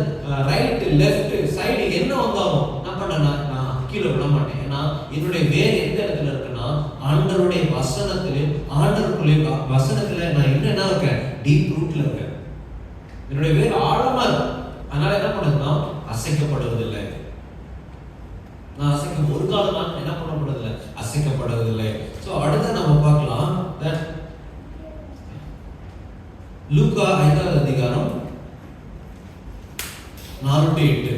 ரைட் லெஃப்ட் சைடு என்ன வந்தாலும் என்ன பண்ணேன்னா நான் கீழே விட மாட்டேன். ஏன்னா என்னுடைய வேர் எந்த இடத்துல இருக்குன்னா ஆண்டவருடைய வசனத்திலே, ஆண்டவருக்குள்ளே வசனத்துல நான் என்ன இருக்கேன்? டீப் ரூட்ல இருக்கேன். என்னுடைய வேர் ஆழமா இருக்கு. அதனால என்ன பண்ணுதுன்னா அசைக்கப்படுவதில்லை. நான் ஒரு காலம் நான் என்ன பண்ணப்படுவதில்லை? அசைக்கப்படுவதில்லை. ஸோ அடுத்து நம்ம பார்க்கலாம் லூக்கா 5வது அதிகாரம் 4-8.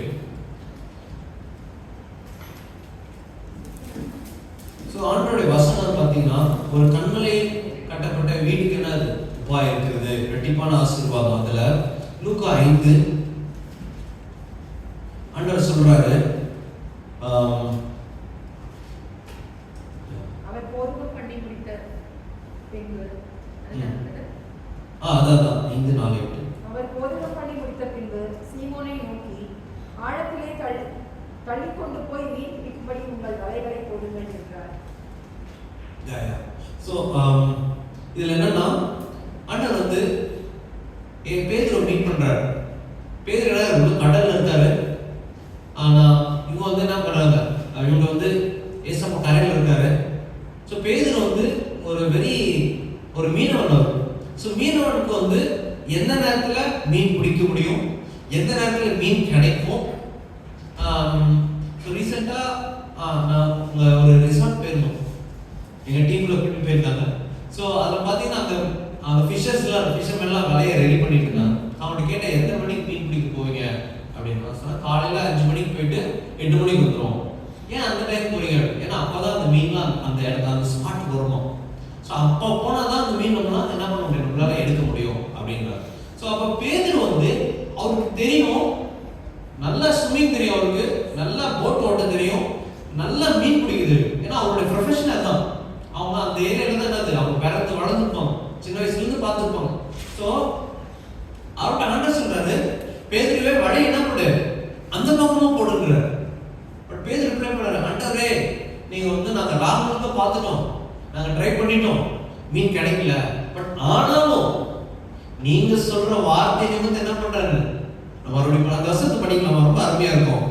ஸோ ஆண்டவருடைய வசனம் பார்த்தீங்கன்னா ஒரு கண்மலை கட்டப்பட்ட வீட்டுக்கு என்ன உபாயம் இருக்கிறது? ரெட்டிப்பான ஆசீர்வாதம். அதுல லூக்கா 5 ஆண்டவர் சொல்றாரு, அவர் போர்வு பண்ணி முடித்த பின்பு அதான் 5:4-8. அவர் போர்வு பண்ணி முடித்த பின்பு சீமோனை நோக்கி, ஆழத்திலே தள்ளி கொண்டு போய் மீன் பிடிக்கும்படி உங்கள் வலைகளை போடுங்கள் என்றார். ஸோ இதுல என்னன்னா ஆண்டவர் வந்து பேதுருவை மீட் பண்றாரு. பேதுரு கடல்ல இருக்காரு. ஆனா இவங்க வந்து என்ன பண்றாங்க? இவங்க வந்து ஏசப்பா கரையில இருக்காரு. ஸோ பேதுரு வந்து ஒரு மீனவன். ஸோ மீனவனுக்கு வந்து எந்த நேரத்துல மீன் பிடிக்க முடியும், எந்த நேரத்துல மீன் கிடைக்கும். ஸோ ரீசெண்டா நான் ஒரு ரிசார்ட் போயிருந்தோம், எங்க டீம்ல கூட்டிட்டு போயிருந்தாங்க. ஸோ அதில் பார்த்தீங்கன்னா அந்த ஃபிஷர்மென்லாம் வலையை ரெடி பண்ணிட்டு இருந்தாங்க. அவன்கிட்ட கேட்டேன், எத்தனை மணிக்கு மீன் பிடிக்க போவீங்க அப்படின்னு சொன்னா, காலையில 5 மணிக்கு போயிட்டு 8 மணிக்கு வந்துடும். ஏன் அந்த டைம் போறீங்க? ஏன்னா அப்பதான் அந்த மீன்லாம் அந்த இடத்துல அந்த ஸ்பாட்டுக்கு வரணும். ஸோ அப்போ போனாதான் அந்த மீன் நம்மளால என்ன பண்ண முடியும், நம்மளால எடுக்க முடியும் அப்படின்றாரு. ஸோ அப்போ பேதுரு வந்து அவருக்கு தெரியும், நல்லா ஸ்விம்மிங் தெரியும், அவருக்கு நல்லா போட் ஓட்ட தெரியும், நல்லா மீன் பிடிக்குது. ஏன்னா அவருடைய ப்ரொஃபஷன் அதுதான். அவங்க அந்த ஏரியால தான் என்னது, அவங்க பிறந்து வளர்ந்துருப்பாங்க, சின்ன வயசுல இருந்து பார்த்துருப்பாங்க. ஸோ அவர்கிட்ட ஆண்டவர் சொல்றாரு, பேதுருவே வழி என்ன பண்ணு, அந்த பக்கமா போடுங்கிறார். பட் பேதுரு ரிப்ளை பண்றாரு, ஆண்டவரே நீங்க வந்து நாங்க ராமனுக்கு பார்த்துட்டோம், நாங்க ட்ரை பண்ணிட்டோம், மீன் கிடைக்கல. பட் ஆனாலும் நீங்க சொல்ற வார்த்தை நிமித்தம் என்ன பண்றாரு, நம்ம மறுபடியும் அந்த வசனத்தை படிக்கலாம், ரொம்ப அருமையா இருக்கும்.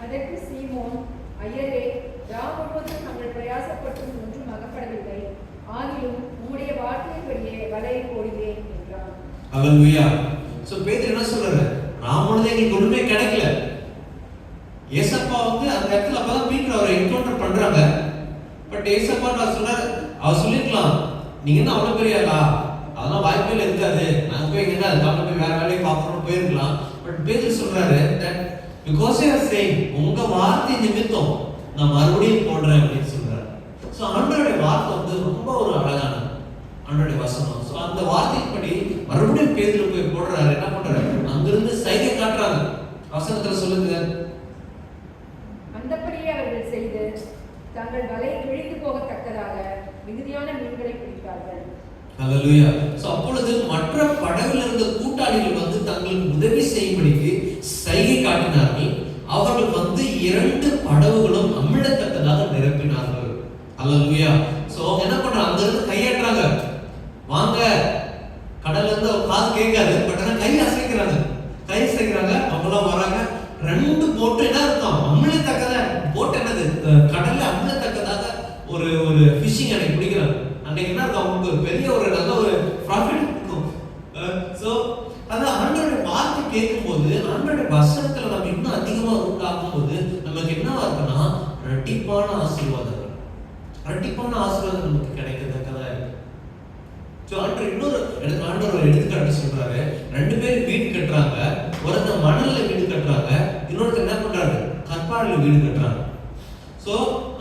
அதற்கு சீமோன், ஐயரே, ராம் முழுவதும் நாங்கள் பிரயாசப்பட்டும் ஒன்றும் அகப்படவில்லை, ஆகிலும் உம்முடைய வார்த்தையின்படியே வலையை போடுவேன் என்றான். ஹல்லேலூயா. சோ பேதுரு என்ன சொல்றாரு? ராமனோட எங்களுக்கு ஒண்ணுமே கிடைக்கல. ஏசப்பா வந்து அந்த இடத்துல அப்பதான் பீட்டர் அவரை என்கவுண்டர் பண்றாங்க. பட் ஏசப்பா நான் சொல்றாரு, அவர் சொல்லிருக்கலாம், நீங்க என்ன அவ்வளவு பெரிய ஆளா, அதெல்லாம் வாய்ப்பே இருக்காது, நாங்க போய் எங்கன்னா அதுக்காக போய் வேற வேலையை பார்க்கணும்னு போயிருக்கலாம். பட் பேதுரு சொல்றாரு, பிகாஸ் யூ ஆர் சேயிங், உங்க வார்த்தை நிமித்தம் நான் மறுபடியும் போடுறேன் அப்படின்னு சொல்றாரு. ஸோ ஆண்டவருடைய வார்த்தை வந்து ரொம்ப ஒரு அழகான ஆண்டவருடைய வசனம். ஸோ அந்த வார்த்தைப்படி மறுபடியும் பேதுரு போய் போடுறாரு. என்ன பண்றாரு? அங்கிருந்து சைகை காட்டுறாங்க. வசனத்துல சொல்லுங்க, அந்தபடியே அவர்கள் செய்து தங்கள் வலை கிழிந்து போகத்தக்கதாக மிகுதியான மீன்களை பிடித்தார்கள். ஹல்லேலூயா. சோ அப்பொழுது மற்ற படகுல இருந்த கூட்டாளிகள் வந்து தங்களுக்கு உதவி செய்யும்படிக்கு சைகை காட்டினார்கள். அவர்கள் வந்து 2 படகுகளும் அமிழத்தக்கதாக நிரப்பினார்கள். ஹல்லேலூயா. சோ என்ன பண்றாங்க? அங்க இருந்து கையாட்டுறாங்க, வாங்க. கடல்ல இருந்து ஒரு காது கேட்காது, பட் ஆனா கை அசைக்கிறாங்க, கை அசைக்கிறாங்க. அவங்களாம் வராங்க. 2 போட்டு என்ன இருக்கும்? அமிழத்தக்கதாக. போட்டு என்னது? கடல்ல அமிழத்தக்கதாக ஒரு ஃபிஷிங் அன்னைக்கு பிடிக்கிறாங்க. அன்னைக்கு என்ன இருக்கும்? அவங்களுக்கு ஒரு பெரிய ஒரு நல்ல ஒரு ப்ராஃபிட் இருக்கும். சோ அது ஆண்டவருடைய வார்த்தை கேட்கும்போது, ஆண்டவருடைய வசனத்துல நம்ம இன்னும் அதிகமா உண்டாகும் போது நமக்கு என்னவா இருக்குன்னா, இரட்டிப்பான ஆசீர்வாதம், இரட்டிப்பான ஆசீர்வாதம் நமக்கு கிடைக்கிறதுக்காக. சோ ஆண்டவர் இன்னொரு ஆண்டவர் ஒரு எடுத்துக்காட்டு சொல்றாரு. 2 பேர் வீடு கட்டுறாங்க. ஒருத்தர் மணல்ல வீடு கட்டுறாங்க, இன்னொருத்தர் என்ன பண்றாரு? கற்பாறையில வீடு கட்டுறாங்க. சோ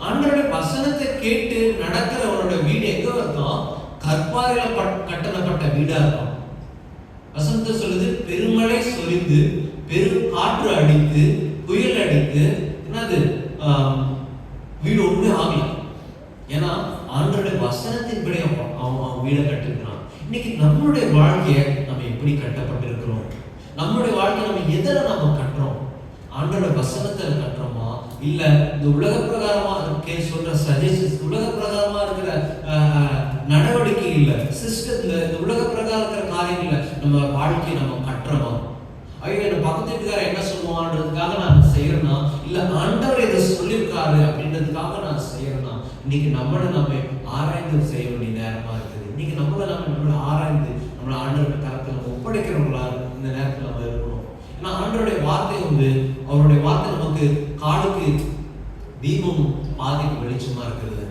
ஆண்டவருடைய வசனத்தை கேட்டு நடக்கிறவரோட வீடு எங்க இருக்கும்? கற்பாறையில கட்டப்பட்ட வீடா இருக்கும். வசனத்தை சொல்லுது, பெருமழை சொரிந்து பெரும் காற்று அடித்து புயல் அடித்து என்னது வீடு ஒண்ணுமே ஆகல. ஏன்னா ஆண்டவருடைய வசனத்தின்படி அவன் வீடை கட்டிருக்கிறான். இன்னைக்கு நம்மளுடைய வாழ்க்கையை நம்ம எப்படி கட்டப்பட்டிருக்கிறோம்? நம்மளுடைய வாழ்க்கையை நம்ம எதில் நம்ம கட்டுறோம்? ஆண்டவருடைய வசனத்தில் கட்டுறோமா, இல்ல இந்த உலக பிரகாரமா சொல்ற சஜஷன்ஸ், உலக பிரகாரமா இருக்கிற நடவடிக்கை இல்ல, சிஸ்டத்துல இந்த உலக பிரகாரம் இருக்கிற காரியங்கள்ல நம்ம வாழ்க்கையை நம்ம கட்டுறோமா? ஐயோ என் பக்கத்து வீட்டுக்காரர் என்ன சொல்லுவான்றதுக்காக நான் செய்யறேன்னா, இல்ல ஆண்டவர் இதை சொல்லியிருக்காரு அப்படின்றதுக்காக நான் செய்யறேன்னா? இன்னைக்கு நம்மளை நம்ம ஆராய்ந்து செய்ய வேண்டிய நேரமா இருக்குது. இன்னைக்கு நம்மளை ஆராய்ந்து நம்மளை ஆண்டவருடைய கருத்துல நம்ம ஒப்படைக்கிறவங்களா இந்த நேரத்தில் நம்ம இருக்கணும். ஏன்னா ஆண்டவருடைய வார்த்தை வந்து, அவருடைய வார்த்தை நமக்கு காலுக்கு தீபம் பாதைக்கு வெளிச்சமா இருக்கிறது.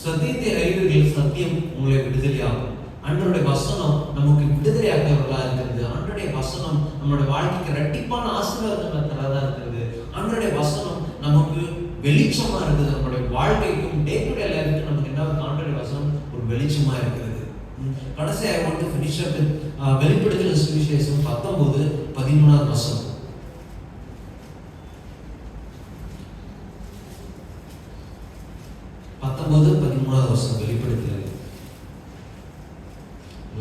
சத்தியத்தை அறிவீர்கள், சத்தியம் உங்களை விடுதலையாகும். ஆண்டவருடைய வசனம் நமக்கு விடுதலையாகிறவர்களா இருக்கிறது. ஆண்டவருடைய வசனம் நம்மளுடைய வாழ்க்கைக்கு இரட்டிப்பான ஆசீர்வாதங்களை தரதா இருக்கிறது. ஆண்டவருடைய வசனம் நமக்கு வெளிச்சமா இருக்குது. நம்மளுடைய வாழ்க்கைக்கும் டே டு டே லைஃப்க்கு நமக்கு என்ன ஆண்டவருடைய வசனம் ஒரு வெளிச்சமா இருக்கிறது. கடைசி I want to finish up with வெளிப்படுத்தல் சுவிசேஷம் 19:13 வசனம். 19:13 வசனம் வெளிப்படுத்தல்.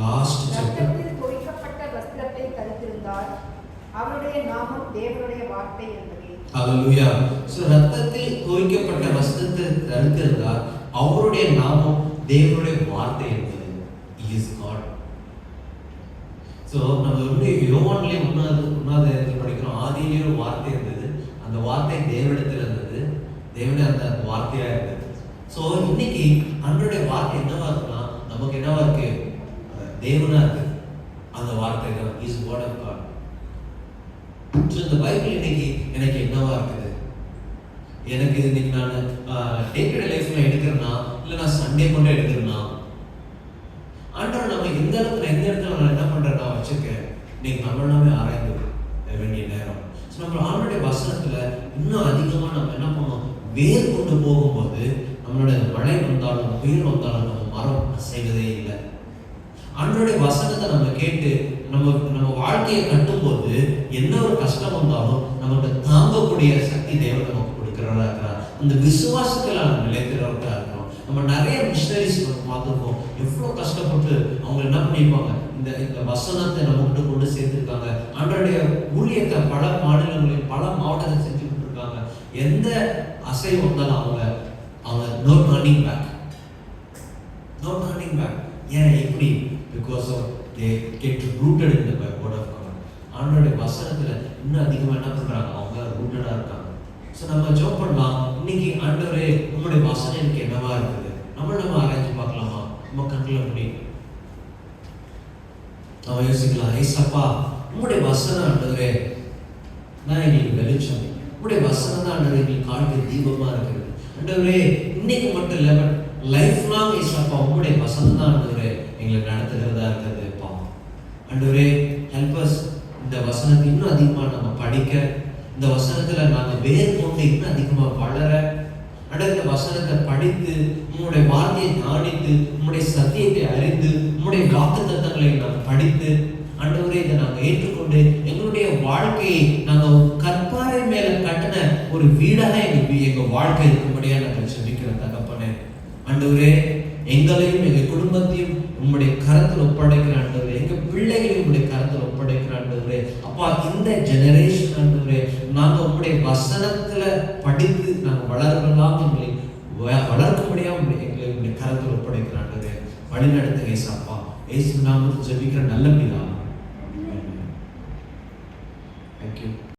Last chapter. ரத்தத்தில் தோய்க்கப்பட்ட வஸ்திரத்தை தரித்திருந்தார், அவருடைய நாமம் தேவனுடைய வார்த்தை என்பதே. ஹல்லேலூயா. சோ ரத்தத்தில் தோய்க்கப்பட்ட வஸ்திரத்தை தரித்திருந்தார், அவருடைய நாமம் தேவனுடைய வார்த்தை என்பது. He is God. சோ நம்ம வந்து யோவான்லயே ஒன்னாவது படிக்கிறோம், ஆதியிலே ஒரு வார்த்தை இருந்தது, அந்த வார்த்தை தேவனிடத்தில் இருந்தது, தேவனே அந்த வார்த்தையா இருந்தது. சோ இன்னைக்கு ஆண்டவருடைய வார்த்தை என்னவா இருக்குன்னா, நமக்கு என்னவா இருக்கு? தேவனா இருக்கு. அந்த வார்த்தை தான் is word of God. So இந்த பைபிள் இன்னைக்கு எனக்கு என்னவா இருக்குது? எனக்கு இன்னைக்கு நான் டே டு டே லைஃப்ல எடுக்கிறேன்னா, இல்ல நான் சண்டே மட்டும் எடுக்கிறேன்னா, ஆண்டவர் நம்ம எந்த இடத்துல நான் என்ன பண்றேன்னா வச்சிருக்கேன். இன்னைக்கு நம்மளாமே ஆராய்ந்து வேண்டிய நேரம். நம்ம ஆண்டவருடைய வசனத்துல இன்னும் அதிகமா நம்ம என்ன பண்ணோம்? வேர் கொண்டு போகும்போது நம்மளோட மழை வந்தாலும் புயல் வந்தாலும் நம்ம மரம் அசைவதே இல்லை. ஆண்டவருடைய வசனத்தை நம்ம கேட்டு நம்ம வாழ்க்கையை கட்டும்போது என்ன ஒரு கஷ்டம் வந்தாலும் நமக்கு தாங்கக்கூடிய சக்தி தேவன் நமக்கு கொடுக்கிறவரா இருக்கிறார். அந்த விசுவாசத்துல நம்ம நிலைக்கிறவர்களா இருக்கிறோம். நம்ம நிறைய மிஷனரிஸ் நம்ம பார்த்துருக்கோம், எவ்வளோ கஷ்டப்பட்டு அவங்க என்ன பண்ணிருப்பாங்க, இந்த வசனத்தை நம்ம கிட்ட கொண்டு சேர்த்துருக்காங்க. ஆண்டவருடைய ஊழியத்தை பல மாநிலங்களில் பல மாவட்டத்தை செஞ்சுக்கிட்டு இருக்காங்க. எந்த அசைவு வந்தாலும் அவங்க நோ டர்னிங் பேக். ஏன் எப்படி? Because of they get rooted in the word of God. ஆண்டவருடைய வசனத்துல இருக்கிறாங்க, அவங்க ரூட்டடா இருக்காங்க. ஸோ நம்ம ஜெபம் பண்ணலாம், இன்னைக்கு ஆண்டவரே உங்களுடைய வசனம் எனக்கு என்னவா இருக்குது, நம்ம ஆராய்ச்சி பார்க்கலாமா? நம்ம கண்ணில் முடி நம்ம யோசிக்கலாம், ஏசப்பா உங்களுடைய வசனம் ஆண்டவரே நான் எங்களுக்கு வெளிச்சம், உங்களுடைய வசனம் தான் ஆண்டவரே எங்களுக்கு காட்டுற தீபமா இருக்குது. ஆண்டவரே இன்னைக்கு மட்டும் இல்லை, பட் லைஃப் லாங் ஏசப்பா உங்களுடைய வசனம் தான் ஆண்டவரே எங்களை நடத்துகிறதா இருக்கிறதுப்பா. ஆண்டவரே ஹெல்ப் அஸ், இந்த வசனத்தை இன்னும் அதிகமாக நம்ம படிக்க, இந்த வசனத்துல நாங்கள் வேர் கொண்டு இன்னும் அதிகமாக வளர, அடுத்த வசனத்தை படித்து உங்களுடைய வார்த்தையை தியானித்து உங்களுடைய சத்தியத்தை அறிந்து உங்களுடைய வாக்கு தத்தங்களை நாம் படித்து ஆண்டவரே இதை நாங்கள் ஏற்றுக்கொண்டு எங்களுடைய வாழ்க்கையை நாங்கள் கற்பாறை மேல கட்டின ஒரு வீடாக எங்க வாழ்க்கை இருக்கும்படியா நாங்கள் செபிக்கிற தகப்பனே. ஆண்டவரே எங்களையும் எங்க குடும்பத்தையும் உங்களுடைய கரத்தில் ஒப்படைக்கிற ஆண்டவரே, எங்க பிள்ளைகளையும் உங்களுடைய கரத்தில் ஒப்படைக்கிற ஆண்டவரே. அப்பா இந்த ஜெனரேஷன் ஆண்டவரே நாங்க உங்களுடைய வசனத்துல படித்து நாங்க வளரலாம், எங்களை வளர்க்கும்படியா எங்களை உங்களுடைய கரத்தில் ஒப்படைக்கிற ஆண்டவரே. வழி நடத்துங்க ஏசப்பா. இயேசு நாமத்தில் ஜெபிக்கிற நல்ல பிதா.